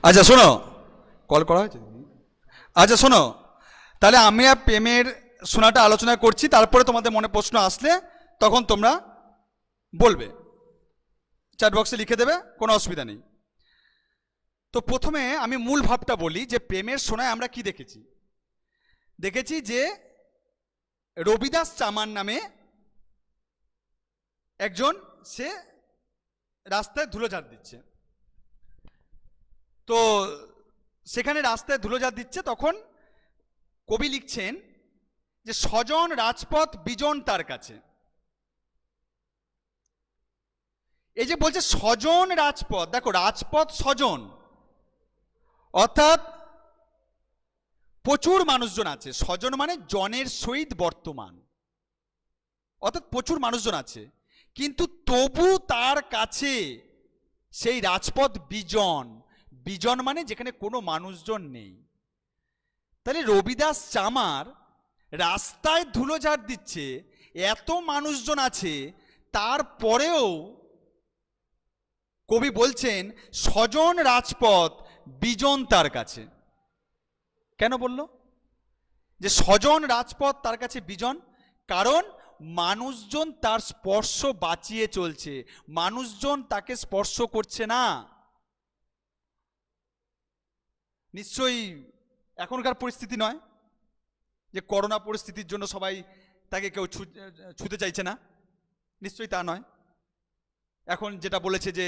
আচ্ছা শোনো, কল করা হয়েছে। আচ্ছা শোনো, তাহলে আমি আর প্রেমের শোনাটা আলোচনা করছি, তারপরে তোমাদের মনে প্রশ্ন আসলে তখন তোমরা বলবে, চ্যাট বক্সে লিখে দেবে, কোনো অসুবিধা নেই। তো প্রথমে আমি মূল ভাবটা বলি যে প্রেমের শোনায় আমরা কি দেখেছি। দেখেছি যে রবিদাস চামার নামে একজন, সে রাস্তায় ধুলোঝাড় দিচ্ছে। তো সেখানে রাস্তায় ধুলোঝাড় দিচ্ছে, তখন কবি লিখছেন যে স্বজন রাজপথ বিজন তার কাছে। এই যে বলছে স্বজন রাজপথ, দেখো রাজপথ স্বজন, অর্থাৎ প্রচুর মানুষজন আছে। স্বজন মানে জনের সহিত বর্তমান, অর্থাৎ প্রচুর মানুষজন আছে, কিন্তু তবু তার কাছে সেই রাজপথ বিজন। বিজন মানে যেখানে কোনো মানুষজন নেই। তাহলে রবিদাস চামার রাস্তায় ধুলোঝাড় দিচ্ছে, এত মানুষজন আছে, তারপরেও কবি বলছেন স্বজন রাজপথ বিজন তার কাছে। কেন বলল যে স্বজন রাজপথ তার কাছে বিজন? কারণ মানুষজন তার স্পর্শ বাঁচিয়ে চলছে, মানুষজন তাকে স্পর্শ করছে না। নিশ্চয়ই এখনকার পরিস্থিতি নয় যে করোনা পরিস্থিতির জন্য সবাই তাকে কেউ ছুতে চাইছে না, নিশ্চয়ই তা নয়। এখন যেটা বলেছে যে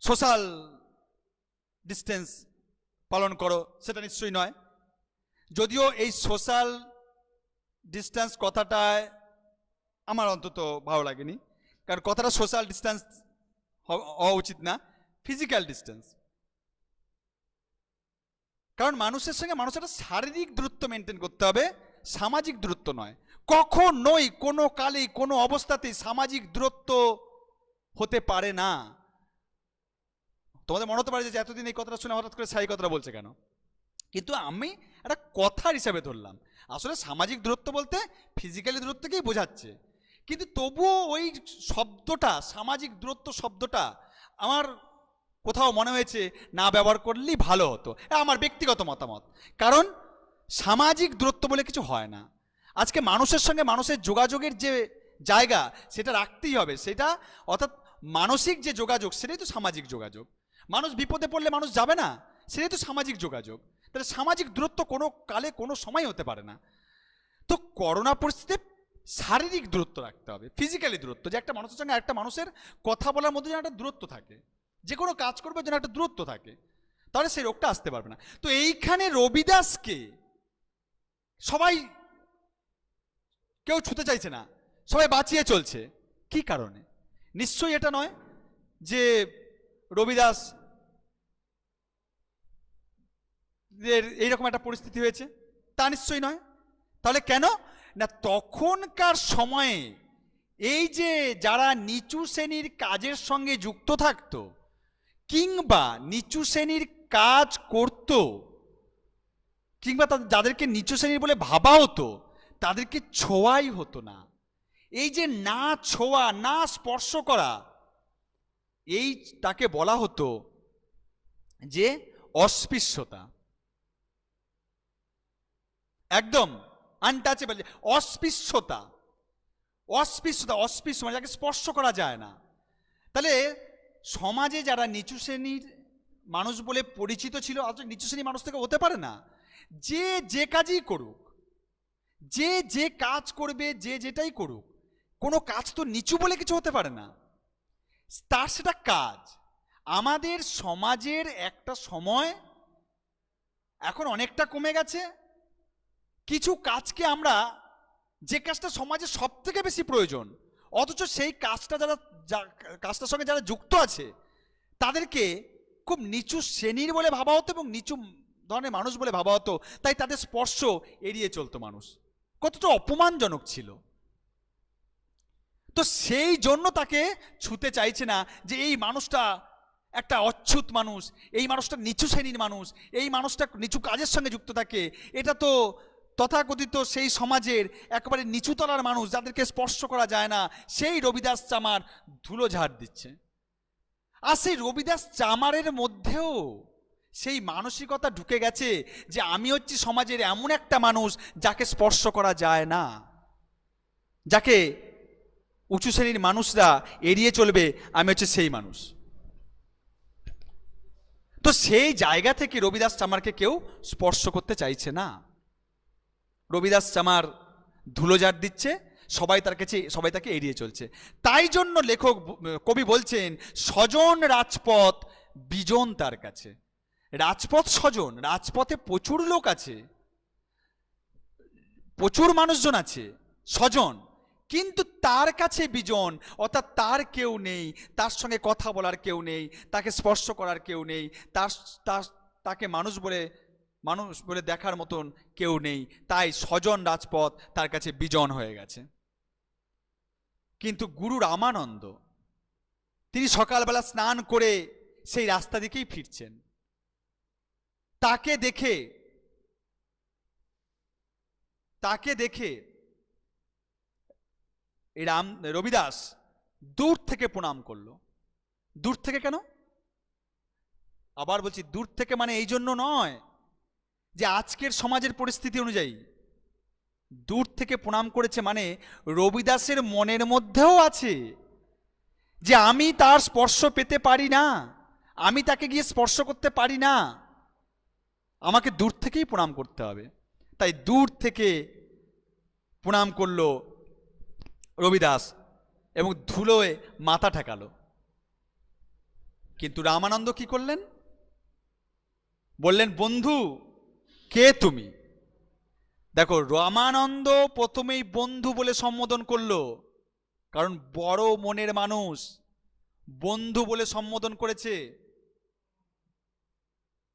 সোশ্যাল ডিস্টেন্স পালন করো, সেটা নিশ্চয়ই নয়। যদিও এই সোশ্যাল ডিস্টেন্স কথাটায় আমার অন্তত ভালো লাগেনি, কারণ কথাটা সোশ্যাল ডিস্টেন্স হওয়া উচিত না, ফিজিক্যাল ডিস্টেন্স। কারণ মানুষের সঙ্গে মানুষের একটা শারীরিক দূরত্ব মেনটেন করতে হবে, সামাজিক দূরত্ব নয়। কখনোই কোনো কালেই কোনো অবস্থাতেই সামাজিক দূরত্ব হতে পারে না। তোমাদের মনে হতে পারে যে এতদিন এই কথাটা শুনে হঠাৎ করে সেই কথাটা বলছে কেন, কিন্তু আমি একটা কথার হিসাবে ধরলাম। আসলে সামাজিক দূরত্ব বলতে ফিজিক্যালি দূরত্বকেই বোঝাচ্ছে, কিন্তু তবুও ওই শব্দটা, সামাজিক দূরত্ব শব্দটা আমার কোথাও মনে হয়েছে না ব্যবহার করলেই ভালো হতো, আমার ব্যক্তিগত মতামত। কারণ সামাজিক দূরত্ব বলে কিছু হয় না। আজকে মানুষের সঙ্গে মানুষের যোগাযোগের যে জায়গা, সেটা রাখতেই হবে। সেটা অর্থাৎ মানসিক যে যোগাযোগ, সেটাই তো সামাজিক যোগাযোগ। মানুষ বিপদে পড়লে মানুষ যাবে না, সেটাই তো সামাজিক যোগাযোগ। তাহলে সামাজিক দূরত্ব কোনো কালে কোনো সময় হতে পারে না। তো করোনা পরিস্থিতিতে শারীরিক দূরত্ব রাখতে হবে, ফিজিক্যালি দূরত্ব, যে একটা মানুষের সঙ্গে একটা মানুষের কথা বলার মধ্যে যেন একটা দূরত্ব থাকে, যে কোনো কাজ করবে যেন একটা দূরত্ব থাকে, তাহলে সেই রোগটা আসতে পারবে না। তো এইখানে রবিদাসকে সবাই, কেউ ছুতে চাইছে না, সবাই বাঁচিয়ে চলছে। কি কারণে? নিশ্চয়ই এটা নয় যে রবিদাস এইরকম একটা পরিস্থিতি হয়েছে, তা নিশ্চয়ই নয়। তাহলে কেন না, তখনকার সময়ে এই যে যারা নিচু শ্রেণীর কাজের সঙ্গে যুক্ত থাকতো, কিংবা নিচু শ্রেণীর কাজ করত, কিংবা যাদেরকে নিচু শ্রেণীর বলে ভাবা হতো, তাদেরকে ছোঁয়াই হতো না। এই যে না ছোঁয়া, না স্পর্শ করা, এই তাকে বলা হতো যে অস্পৃশ্যতা। একদম আনটাচেবল, অস্পৃশ্যতা। অস্পৃশ্যতা, অস্পৃশ্য মানে যাকে স্পর্শ করা যায় না। তাহলে সমাজে যারা নিচু শ্রেণীর মানুষ বলে পরিচিত ছিল, অথচ নিচু শ্রেণীর মানুষ থেকে হতে পারে না। যে যে কাজই করুক, যে যে কাজ করবে, যে যেটাই করুক, কোনো কাজ তো নিচু বলে কিছু হতে পারে না, তার সেটা কাজ। আমাদের সমাজের একটা সময় এখন অনেকটা কমে গেছে। কিছু কাজকে আমরা, যে কাজটা সমাজে সব থেকে বেশি প্রয়োজন, অথচ সেই কাজটা কাজটার সঙ্গে যারা যুক্ত আছে, তাদেরকে খুব নিচু শ্রেণীর বলে ভাবা হতো এবং নিচু ধরনের মানুষ বলে ভাবা হতো। তাই তাদের স্পর্শ এড়িয়ে চলতো মানুষ। কতটা অপমানজনক ছিল। তো সেই জন্য তাকে ছুতে চাইছে না, যে এই মানুষটা একটা অচ্ছুত মানুষ, এই মানুষটা নিচু শ্রেণীর মানুষ, এই মানুষটা নিচু কাজের সঙ্গে যুক্ত থাকে, এটা তো তথাকথিত সেই সমাজের একেবারে নিচুতলার মানুষ, যাদেরকে স্পর্শ করা যায় না। সেই রবিদাস চামার ধুলো ঝাড় দিচ্ছে। আর সেই রবিদাস চামারের মধ্যেও সেই মানসিকতা ঢুকে গেছে যে আমি হচ্ছি সমাজের এমন একটা মানুষ যাকে স্পর্শ করা যায় না, যাকে উঁচু শ্রেণীর মানুষরা এড়িয়ে চলবে, আমি হচ্ছে সেই মানুষ। তো সেই জায়গা থেকে রবিদাস চামারকে কেউ স্পর্শ করতে চাইছে না। রবিদাস চামার ধুলোঝাড় দিচ্ছে, সবাই তাকে এড়িয়ে চলছে। তাই জন্য কবি বলছেন, স্বজন রাজপথ বিজন তার কাছে। রাজপথ স্বজন, রাজপথে প্রচুর লোক আছে, প্রচুর মানুষজন আছে, স্বজন, কিন্তু তার কাছে বিজন, অর্থাৎ তার কেউ নেই, তার সঙ্গে কথা বলার কেউ নেই, তাকে স্পর্শ করার কেউ নেই, তাকে মানুষ বলে দেখার মতন কেউ নেই। তাই স্বজন রাজপথ তার কাছে বিজন হয়ে গেছে। কিন্তু গুরু রামানন্দ তিনি সকালবেলা স্নান করে সেই রাস্তা দিকেই ফিরছেন। তাকে দেখে রবিদাস দূর থেকে প্রণাম করলো। দূর থেকে কেন? আবার বলছি, দূর থেকে মানে এই জন্য নয় যে আজকের সমাজের পরিস্থিতি অনুযায়ী দূর থেকে প্রণাম করেছে, মানে রবিদাসের মনের মধ্যেও আছে যে আমি তার স্পর্শ পেতে পারি না, আমি তাকে গিয়ে স্পর্শ করতে পারি না, আমাকে দূর থেকেই প্রণাম করতে হবে। তাই দূর থেকে প্রণাম করলো রবিদাস এবং ধুলোয় মাথা ঠেকালো। কিন্তু রামানন্দ কি করলেন? বললেন, বন্ধু কে তুমি? দেখো, রামানন্দ প্রথমেই বন্ধু বলে সম্বোধন করলো, কারণ বড় মনের মানুষ, বন্ধু বলে সম্বোধন করেছে।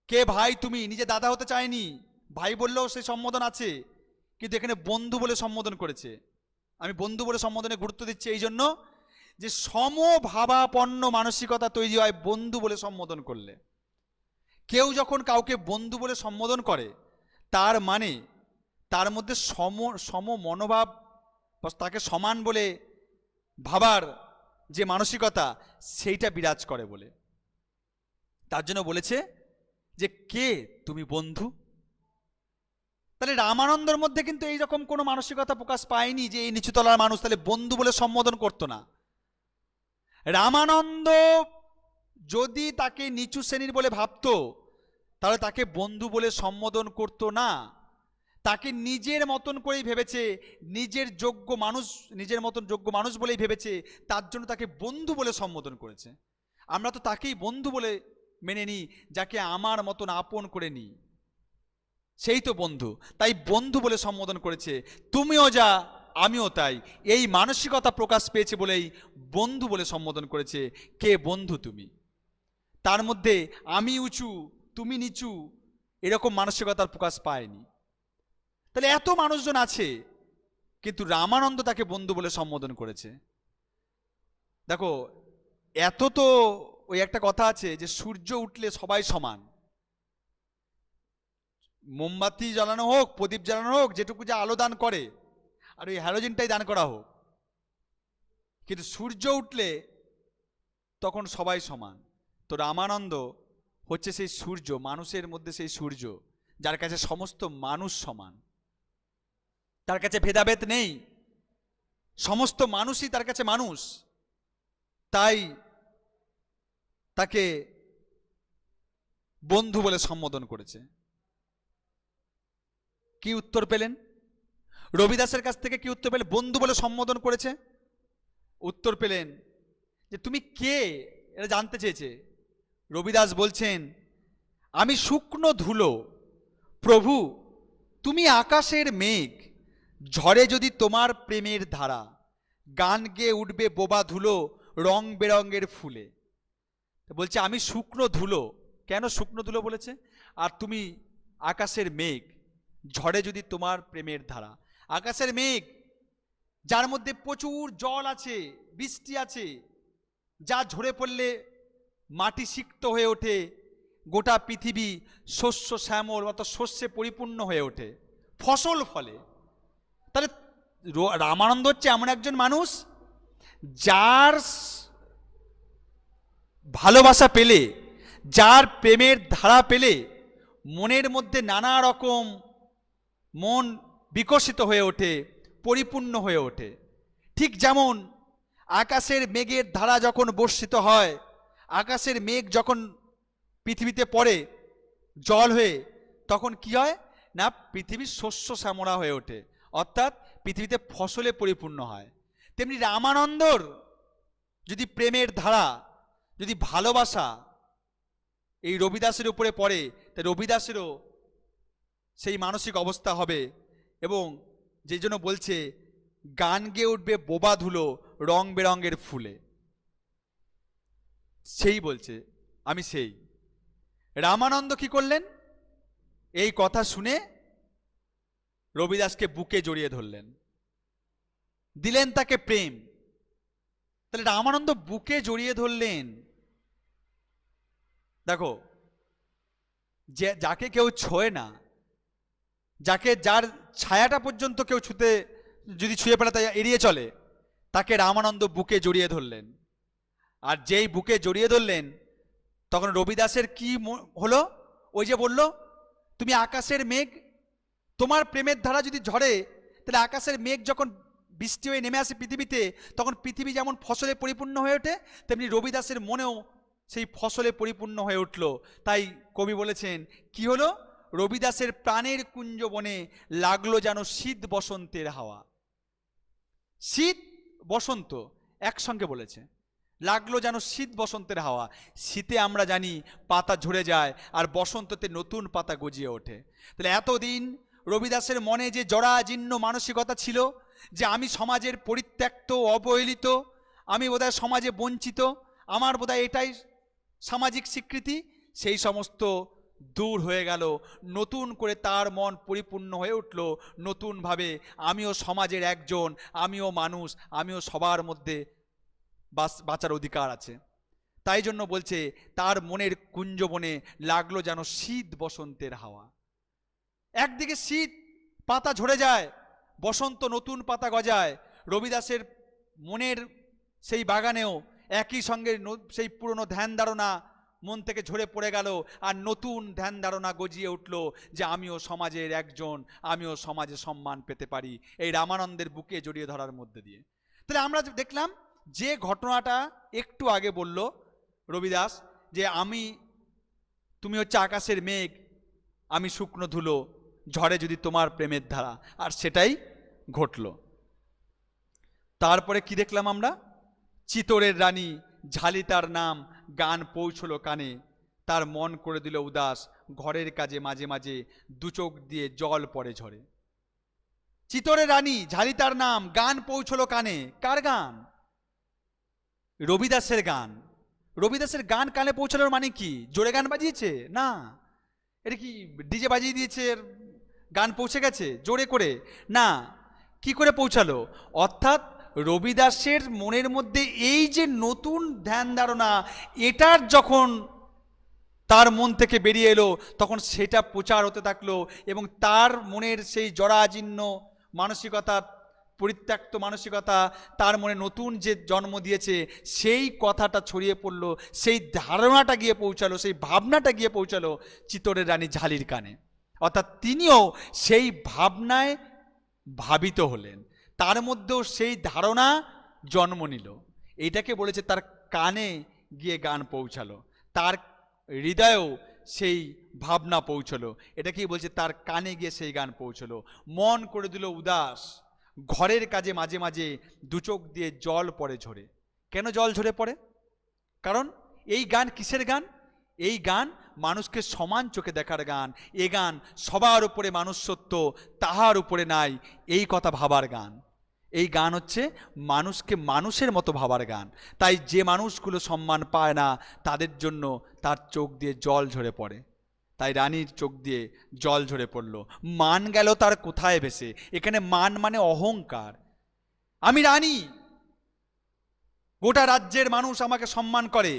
কে ভাই তুমি? নিজে দাদা হতে চায়নি, ভাই বললেও সেই সম্বোধন আছে, কিন্তু এখানে বন্ধু বলে সম্বোধন করেছে। আমি বন্ধু বলে সম্বোধনে গুরুত্ব দিচ্ছি এই জন্য যে সমভাবাপন্ন মানসিকতা তৈরি হয় বন্ধু বলে সম্বোধন করলে। কেউ যখন কাউকে বন্ধু বলে সম্বোধন করে, তার মানে তার মধ্যে সম মনোভাব, তাকে সমান বলে ভাবার যে মানসিকতা, সেইটা বিরাজ করে বলে। তার জন্য বলেছে যে কে তুমি বন্ধু। তাহলে রামানন্দর মধ্যে কিন্তু এইরকম কোনো মানসিকতা প্রকাশ পায়নি যে এই নিচুতলার মানুষ তাহলে বন্ধু বলে সম্বোধন করতো না। রামানন্দ যদি তাকে নিচু শ্রেণীর বলে ভাবতো, তাহলে তাকে বন্ধু বলে সম্বোধন করতো না। তাকে নিজের মতন করেই ভেবেছে, নিজের মতন যোগ্য মানুষ বলেই ভেবেছে, তার জন্য তাকে বন্ধু বলে সম্বোধন করেছে। আমরা তো তাকেই বন্ধু বলে মেনে নিই, যাকে আমার মতন আপন করে নিই, সেই তো বন্ধু। তাই বন্ধু বলে সম্বোধন করেছে। তুমিও যা আমিও তাই, এই মানসিকতা প্রকাশ পেয়েছে বলেই বন্ধু বলে সম্বোধন করেছে। কে বন্ধু তুমি? তার মধ্যে আমি উঁচু তুমি নিচু এরকম মানসিকতার প্রকাশ পায়নি। তাহলে এত মানুষজন আছে, কিন্তু রামানন্দ তাকে বন্ধু বলে সম্বোধন করেছে। দেখো, এত তো ওই একটা কথা আছে যে সূর্য উঠলে সবাই সমান। মোমবাতি জ্বালানো হোক, প্রদীপ জ্বালানো হোক, যেটুকু যা আলো দান করে, আর ওই হ্যালোজেনটাই দান করা হোক, কিন্তু সূর্য উঠলে তখন সবাই সমান। তো রামানন্দ হচ্ছে সেই সূর্য, মানুষের মধ্যে সেই সূর্য, যার কাছে সমস্ত মানুষ সমান, তার কাছে ভেদাভেদ নেই, সমস্ত মানুষই তার কাছে মানুষ। তাই তাকে বন্ধু বলে সম্বোধন করেছে। কি উত্তর পেলেন রবিদাসের কাছ থেকে? কি উত্তর পেলেন? বন্ধু বলে সম্বোধন করেছে, উত্তর পেলেন যে তুমি কে, এটা জানতে চেয়েছে। রবিদাস বলছেন, আমি শুকনো ধুলো, প্রভু তুমি আকাশের মেঘ, ঝড়ে যদি তোমার প্রেমের ধারা, গান গেয়ে উঠবে বোবা ধুলো রং বেরঙের ফুলে। বলছে আমি শুকনো ধুলো। কেন শুকনো ধুলো বলেছে? আর তুমি আকাশের মেঘ, ঝড়ে যদি তোমার প্রেমের ধারা। আকাশের মেঘ যার মধ্যে প্রচুর জল আছে, বৃষ্টি আছে, যা ঝরে পড়লে মাটি সিক্ত হয়ে ওঠে, গোটা পৃথিবী শস্য শ্যামল অর্থাৎ শস্যে পরিপূর্ণ হয়ে ওঠে, ফসল ফলে। তাহলে রামানন্দ হচ্ছে এমন একজন মানুষ যার ভালোবাসা পেলে, যার প্রেমের ধারা পেলে মনের মধ্যে নানা রকম মন বিকশিত হয়ে ওঠে, পরিপূর্ণ হয়ে ওঠে। ঠিক যেমন আকাশের মেঘের ধারা যখন বর্ষিত হয়, আকাশের মেঘ যখন পৃথিবীতে পড়ে জল হয়ে, তখন কি হয় না, পৃথিবীর শস্য শ্যামলা হয়ে ওঠে, অর্থাৎ পৃথিবীতে ফসলে পরিপূর্ণ হয়। তেমনি রামানন্দর যদি প্রেমের ধারা, যদি ভালোবাসা এই রবিদাসের উপরে পড়ে, তাই রবিদাসেরও সেই মানসিক অবস্থা হবে। এবং যে জন্য বলছে, গান গেয়ে উঠবে বোবা ধুলো রং বেরঙের ফুলে। সেই বলছে আমি সেই। রামানন্দ কি করলেন, এই কথা শুনে রবিদাসকে বুকে জড়িয়ে ধরলেন, দিলেন তাকে প্রেম। তাহলে রামানন্দ বুকে জড়িয়ে ধরলেন। দেখো, যে যাকে কেউ ছোঁয় না, যাকে যার ছায়াটা পর্যন্ত কেউ ছুতে, যদি ছুঁয়ে পড়ে তাই এড়িয়ে চলে, তাকে রামানন্দ বুকে জড়িয়ে ধরলেন। আর যেই বুকে জড়িয়ে ধরলেন, তখন রবিদাসের কি হলো, ওই যে বলল, তুমি আকাশের মেঘ, তোমার প্রেমের ধারা যদি ঝরে, তাহলে আকাশের মেঘ যখন বৃষ্টি হয়ে নেমে আসে পৃথিবীতে, তখন পৃথিবী যেমন ফসলে পরিপূর্ণ হয়ে ওঠে, তেমনি রবিদাসের মনেও সেই ফসলে পরিপূর্ণ হয়ে উঠল। তাই কবি বলেছেন, কি হলো, রবিদাসের প্রাণের কুঞ্জ বনে লাগলো যেন শীত বসন্তের হাওয়া। শীত বসন্ত একসঙ্গে বলেছে, লাগলো যেন শীত বসন্তের হাওয়া। শীতে আমরা জানি পাতা ঝরে যায়, আর বসন্ততে নতুন পাতা গজিয়ে ওঠে। তাহলে এতদিন রবিদাসের মনে যে জরাজীর্ণ মানসিকতা ছিল, যে আমি সমাজের পরিত্যক্ত, অবহেলিত, আমি বোধহয় সমাজে বঞ্চিত, আমার বোধহয় এটাই সামাজিক স্বীকৃতি, সেই সমস্ত দূর হয়ে গেল। নতুন করে তার মন পরিপূর্ণ হয়ে উঠল নতুনভাবে, আমিও সমাজের একজন, আমিও মানুষ, আমিও সবার মধ্যে বাঁচার অধিকার আছে। তাই জন্য বলছে, তার মনের কুঞ্জবনে লাগলো যেন শীত বসন্তের হাওয়া। একদিকে শীত, পাতা ঝরে যায়, বসন্ত নতুন পাতা গজায়। রবিদাসের মনের সেই বাগানেও একই সঙ্গে সেই পুরনো ধ্যান ধারণা মন থেকে ঝরে পড়ে গেল, আর নতুন ধ্যান ধারণা গজিয়ে উঠল, যে আমিও সমাজের একজন, আমিও সমাজে সম্মান পেতে পারি, এই রামানন্দের বুকে জড়িয়ে ধরার মধ্যে দিয়ে। তাহলে আমরা দেখলাম যে ঘটনাটা একটু আগে বলল রবিদাস, যে তুমি হচ্ছে আকাশের মেঘ, আমি শুকনো ধুলো, ঝড়ে যদি তোমার প্রেমের ধারা, আর সেটাই ঘটল। তারপরে কি দেখলাম আমরা, চিতোরের রানী ঝালি তার নাম, গান পৌঁছলো কানে, তার মন করে দিল উদাস, ঘরের কাজে মাঝে মাঝে দু চোখ দিয়ে জল পড়ে ঝরে। চিতোরের রানী ঝালি তার নাম, গান পৌঁছলো কানে। কার গান? রবিদাসের গান। রবিদাসের গান কানে পৌঁছানোর মানে কি? জোরে গান বাজিয়েছে? না, এটা কি ডিজে বাজিয়ে দিয়েছে, গান পৌঁছে গেছে জোরে করে? না, কি করে পৌঁছালো? অর্থাৎ রবিদাসের মনের মধ্যে এই যে নতুন ধ্যান ধারণা, এটার যখন তার মন থেকে বেরিয়ে এলো, তখন সেটা প্রচার হতে থাকলো, এবং তার মনের সেই জরাজীর্ণ মানসিকতা, পরিত্যক্ত মানসিকতা, তার মনে নতুন যে জন্ম দিয়েছে, সেই কথাটা ছড়িয়ে পড়লো, সেই ধারণাটা গিয়ে পৌঁছালো, সেই ভাবনাটা গিয়ে পৌঁছালো চিতোরের রানী ঝালির কানে। অর্থাৎ তিনিও সেই ভাবনায় ভাবিত হলেন, তার মধ্যেও সেই ধারণা জন্ম নিল। এইটাকে বলেছে তার কানে গিয়ে গান পৌঁছালো, তার হৃদয়েও সেই ভাবনা পৌঁছলো। এটাকেই বলছে তার কানে গিয়ে সেই গান পৌঁছলো, মন করে দিল উদাস, ঘরের কাজে মাঝে মাঝে দু চোখ দিয়ে জল পড়ে ঝরে। কেন জল ঝরে পড়ে? কারণ এই গান কিসের গান? এই গান মানুষকে সমান চোখে দেখার গান। এ গান সবার উপরে মানুষ সত্য, তাহার উপরে নাই, এই কথা ভাবার গান। এই গান হচ্ছে মানুষকে মানুষের মতো ভাবার গান। তাই যে মানুষগুলো সম্মান পায় না, তাদের জন্য তার চোখ দিয়ে জল ঝরে পড়ে। তাই রানীর চোখ দিয়ে জল ঝরে পড়ল। মান গেল তার কোথায় ভেসে। এখানে মান মানে অহংকার। আমি রানী, গোটা রাজ্যের মানুষ আমাকে সম্মান করে,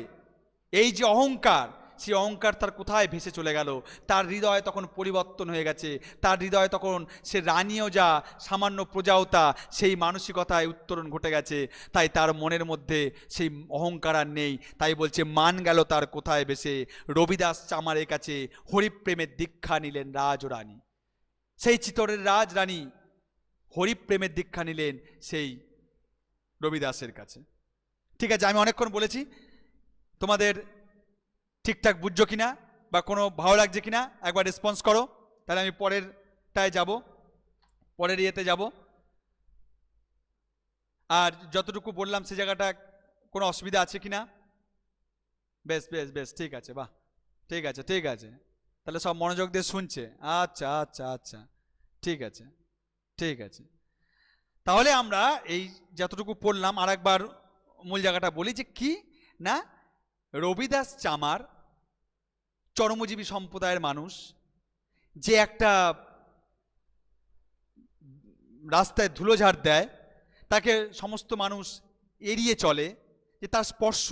এই যে অহংকার, সেই অহংকার তার কোথায় ভেসে চলে গেল। তার হৃদয় তখন পরিবর্তন হয়ে গেছে, তার হৃদয় তখন সে রানীও যা সামান্য প্রজাও তা, সেই মানসিকতায় উত্তরণ ঘটে গেছে। তাই তার মনের মধ্যে সেই অহংকার আর নেই। তাই বলছে মান গেল তার কোথায় ভেসে, রবিদাস চামারের কাছে হরিপ্রেমের দীক্ষা নিলেন রাজ ও রানী। সেই চিতরের রাজ রানী হরিপ্রেমের দীক্ষা নিলেন সেই রবিদাসের কাছে। ঠিক আছে, আমি অনেকক্ষণ বলেছি, তোমাদের ঠিকঠাক বুঝছো কিনা বা কোনো ভালো লাগছে কিনা একবার রেসপন্স করো, তাহলে আমি পরেরটায় যাব, পরের ইয়েতে যাব। আর যতটুকু বললাম সে জায়গাটা কোনো অসুবিধা আছে কিনা? বেশ বেশ বেশ, ঠিক আছে, বাহ, ঠিক আছে ঠিক আছে, তাহলে সব মনোযোগ দিয়ে শুনছে। আচ্ছা আচ্ছা আচ্ছা, ঠিক আছে ঠিক আছে। তাহলে আমরা এই যতটুকু পড়লাম আর একবার মূল জায়গাটা বলি, যে কি না, রবিদাস চামার চরমজীবী সম্প্রদায়ের মানুষ, যে একটা রাস্তায় ধুলোঝাড় দেয় তাকে সমস্ত মানুষ এড়িয়ে চলে, যে তার স্পর্শ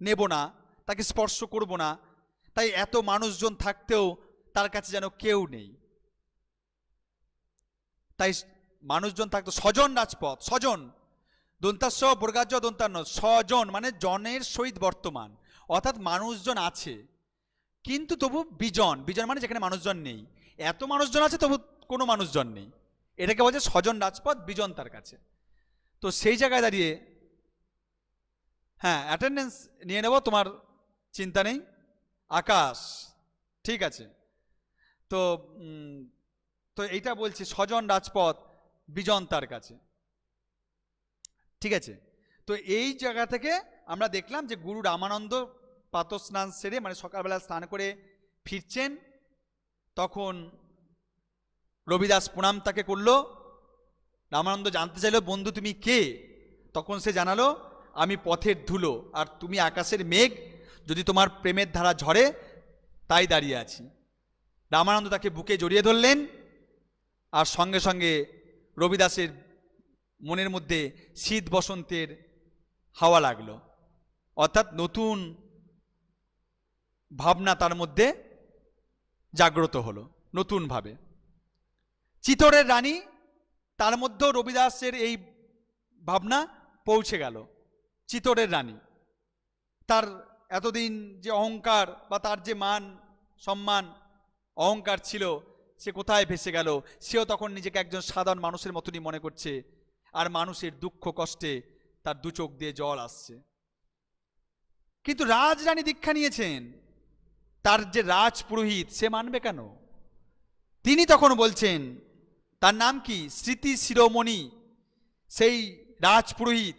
নেব না, তাকে স্পর্শ করব না, তাই এত মানুষজন থাকতেও তার কাছে যেন কেউ নেই। তাই মানুষজন থাকতো, স্বজন রাজপথ, স্বজন দন্তাস্ব বর্গাজ্য দন্তান্ন, স্বজন মানে জনের সহিত বর্তমান, অর্থাৎ মানুষজন আছে কিন্তু তবু বিজন, বিজন মানে যেখানে মানুষজন নেই। এত মানুষজন আছে তবু কোনো মানুষজন নেই, এটাকে বলছে স্বজন রাজপথ, বিজন তার কাছে। তো সেই জায়গায় দাঁড়িয়ে, হ্যাঁ অ্যাটেন্ডেন্স নিয়ে নেব, তোমার চিন্তা নেই। আকাশ, ঠিক আছে। তো তো এইটা বলছি স্বজন রাজপথ, বিজন তার কাছে, ঠিক আছে। তো এই জায়গা থেকে আমরা দেখলাম যে গুরু রামানন্দ প্রাতঃস্নান সেরে, মানে সকালবেলা স্নান করে ফিরছেন, তখন রবিদাস প্রণাম তাকে করলো। রামানন্দ জানতে চাইল, বন্ধু তুমি কে? তখন সে জানালো, আমি পথের ধুলো আর তুমি আকাশের মেঘ, যদি তোমার প্রেমের ধারা ঝরে তাই দাঁড়িয়ে আছি। রামানন্দ তাকে বুকে জড়িয়ে ধরলেন, আর সঙ্গে সঙ্গে রবিদাসের মনের মধ্যে শীত বসন্তের হাওয়া লাগলো, অর্থাৎ নতুন ভাবনা তার মধ্যে জাগ্রত হলো নতুনভাবে। চিতরের রানী, তার মধ্যেও রবিদাসের এই ভাবনা পৌঁছে গেল। চিতরের রানী, তার এতদিন যে অহংকার বা তার যে মান সম্মান অহংকার ছিল, সে কোথায় ভেসে গেল। সেও তখন নিজেকে একজন সাধারণ মানুষের মতনই মনে করছে, আর মানুষের দুঃখ কষ্টে তার দু চোখ দিয়ে জল আসছে। কিন্তু রাজরানী দীক্ষা নিয়েছেন, তার যে রাজপুরোহিত সে মানবে কেন? তিনি তখন বলছেন, তার নাম কি? স্মৃতি শিরোমণি, সেই রাজপুরোহিত,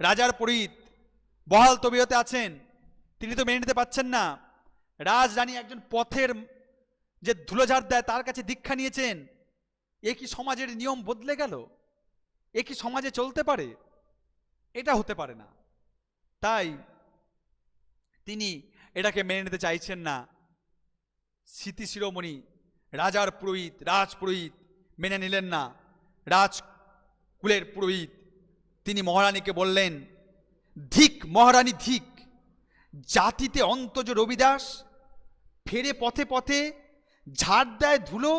রাজার পুরোহিত বহাল তবিয়তে আছেন, তিনি তো মেনে নিতে পারছেন না। রাজরানী একজন পথের যে ধুলোঝাড় দেয় তার কাছে দীক্ষা নিয়েছেন, এ কি সমাজের নিয়ম বদলে গেল? এ কি সমাজে চলতে পারে? এটা হতে পারে না। তাই তিনি এটাকে মেনে নিতে চাইছেন না। স্মৃতি শিরোমণি রাজার পুরোহিত, রাজপুরোহিত মেনে নিলেন না। রাজকুলের পুরোহিত তিনি মহারানীকে বললেন, ধিক মহারানী ধিক, জাতিতে অন্তজ রবিদাস ফেরে পথে পথে ঝাড় দেয় ধুলো,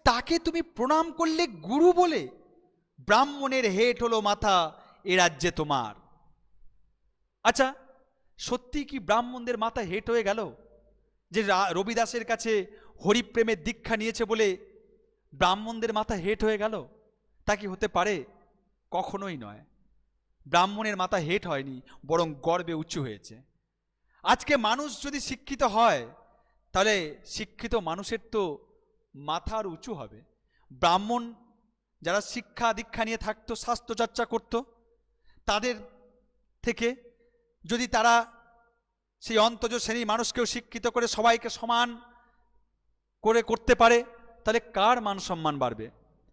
তাকে তুমি প্রণাম করলে গুরু বলে, ব্রাহ্মণের হেট হলো মাথা এ রাজ্যে তোমার। আচ্ছা, সত্যি কি ব্রাহ্মণদের মাথা হেট হয়ে গেল? যে রবিদাসের কাছে হরিপ্রেমের দীক্ষা নিয়েছে বলে ব্রাহ্মণদের মাথা হেট হয়ে গেল? তা কি হতে পারে? কখনোই নয়। ব্রাহ্মণের মাথা হেট হয়নি, বরং গর্বে উঁচু হয়েছে। আজকে মানুষ যদি শিক্ষিত হয়, তাহলে শিক্ষিত মানুষের তো মাথার উঁচু হবে। ব্রাহ্মণ যারা শিক্ষা দীক্ষা নিয়ে থাকতো, স্বাস্থ্য চর্চা করত, তাদের থেকে যদি তারা সেই অন্তজ শ্রেণীর মানুষকেও শিক্ষিত করে সবাইকে সমান করে করতে পারে, তাহলে কার মান সম্মান বাড়বে?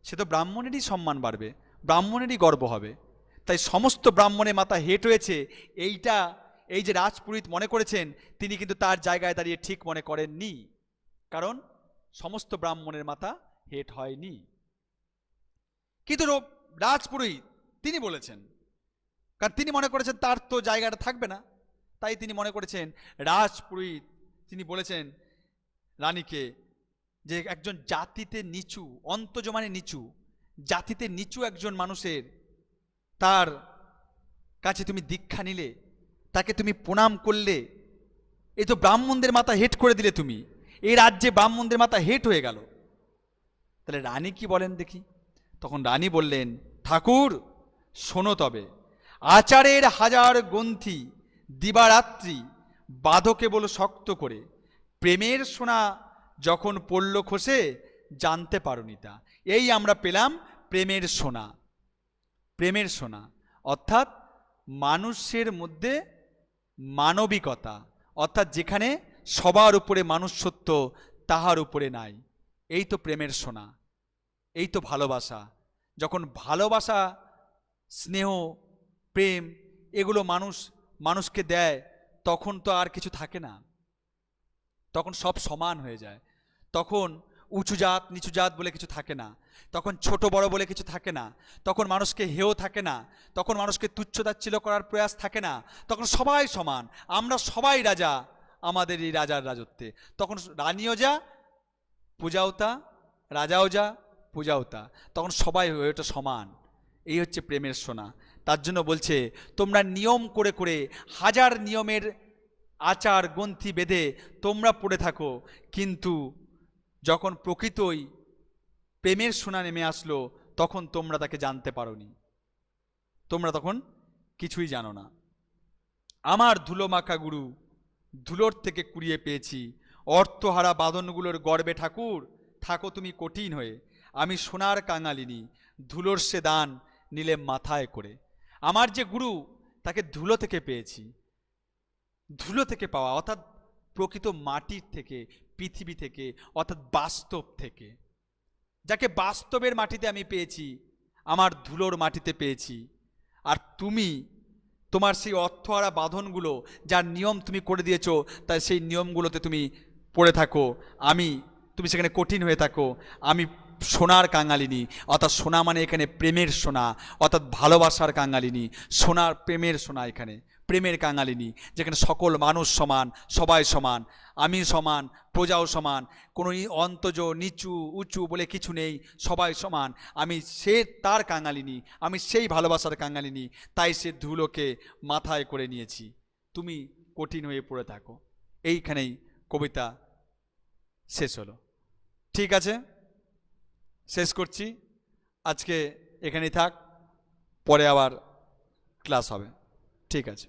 সে তো ব্রাহ্মণেরই সম্মান বাড়বে, ব্রাহ্মণেরই গর্ব হবে। তাই সমস্ত ব্রাহ্মণের মাথা হেট হয়েছে, এইটা এই যে রাজপুরোহিত মনে করেছেন, তিনি কিন্তু তার জায়গায় দাঁড়িয়ে ঠিক মনে করেননি, কারণ সমস্ত ব্রাহ্মণের মাথা হেট হয়নি। কিন্তু রাজপুরোহিত তিনি বলেছেন, কারণ তিনি মনে করেছেন তার তো জায়গাটা থাকবে না, তাই তিনি মনে করেছেন রাজপুরোহিত তিনি বলেছেন রানীকে যে একজন জাতিতে নিচু, অন্তজ মানে নিচু, জাতিতে নিচু একজন মানুষের তার কাছে তুমি দীক্ষা নিলে, তাকে তুমি প্রণাম করলে, এই তো ব্রাহ্মণদের মাথা হেট করে দিলে তুমি, এই রাজ্যে ব্রাহ্মণদের মাথা হেট হয়ে গেল। তাহলে রানী কি বলেন দেখি? তখন রানী বললেন, ঠাকুর শোনো তবে, আচারের হাজার গ্রন্থি দিবারাত্রি বাঁধো কেবল শক্ত করে, প্রেমের সোনা যখন পড়ল খসে জানতে পারোনি তা। এই আমরা পেলাম প্রেমের সোনা। প্রেমের সোনা অর্থাৎ মানুষের মধ্যে মানবিকতা, অর্থাৎ যেখানে সবার উপরে মানুষত্ব, তাহার উপরে নাই। এই তো প্রেমের সোনা, এই তো ভালোবাসা। যখন ভালোবাসা, স্নেহ, প্রেম এগুলো মানুষকে দেয়, তখন তো আর কিছু থাকে না, তখন সব সমান হয়ে যায়। তখন উঁচু জাত নিচু জাত বলে কিছু থাকে না, তখন ছোট বড় বলে কিছু থাকে না, তখন মানুষকে হেয় থাকে না, তখন মানুষকে তুচ্ছতাচ্ছিল্য করার প্রয়াস থাকে না, তখন সবাই সমান, আমরা সবাই রাজা আমাদের এই রাজার রাজত্বে। তখন রানীও যা পূজাও তা, রাজাও যা পূজাও তা, তখন সবাই হয়ে ওঠে সমান। এই হচ্ছে প্রেমের সোনা। তার জন্য বলছে তোমরা নিয়ম করে করে হাজার নিয়মের আচার গ্রন্থি বেঁধে তোমরা পড়ে থাকো, কিন্তু যখন প্রকৃতই প্রেমের সোনা নেমে আসলো তখন তোমরা তাকে জানতে পারোনি, তোমরা তখন কিছুই জানো না। আমার ধুলো মাখা গুরু ধুলোর থেকে কুড়িয়ে পেয়েছি, অর্থহারা বাঁধনগুলোর গর্বে ঠাকুর থাকো তুমি কঠিন হয়ে, আমি সোনার কাঙালিনী ধুলোর সে দান নিলে মাথায় করে। আমার যে গুরু তাকে ধুলো থেকে পেয়েছি, ধুলো থেকে পাওয়া অর্থাৎ প্রকৃত মাটির থেকে, পৃথিবী থেকে, অর্থাৎ বাস্তব থেকে, যাকে বাস্তবের মাটিতে আমি পেয়েছি, আমার ধুলোর মাটিতে পেয়েছি। আর তুমি তোমার সেই অর্থহারা বাঁধনগুলো, যার নিয়ম তুমি করে দিয়েছো, তাই সেই নিয়মগুলোতে তুমি পড়ে থাকো, তুমি সেখানে কঠিন হয়ে থাকো। আমি সোনার কাঙালিনী, অর্থাৎ সোনা মানে এখানে প্রেমের সোনা, অর্থাৎ ভালোবাসার কাঙালিনী, সোনার প্রেমের সোনা, এখানে প্রেমের কাঙালিনী, যেখানে সকল মানুষ সমান, সবাই সমান, আমি সমান, প্রজাও সমান, কোনো অন্তজ নিচু উঁচু বলে কিছু নেই, সবাই সমান। আমি তার কাঙালিনী, আমি সেই ভালোবাসার কাঙালিনী, তাই সে ধুলোকে মাথায় করে নিয়েছি, তুমি কঠিন হয়ে পড়ে থাকো। এইখানেই কবিতা শেষ হলো। ঠিক আছে, শেষ করছি, আজকে এখানেই থাক, পরে আবার ক্লাস হবে। ঠিক আছে।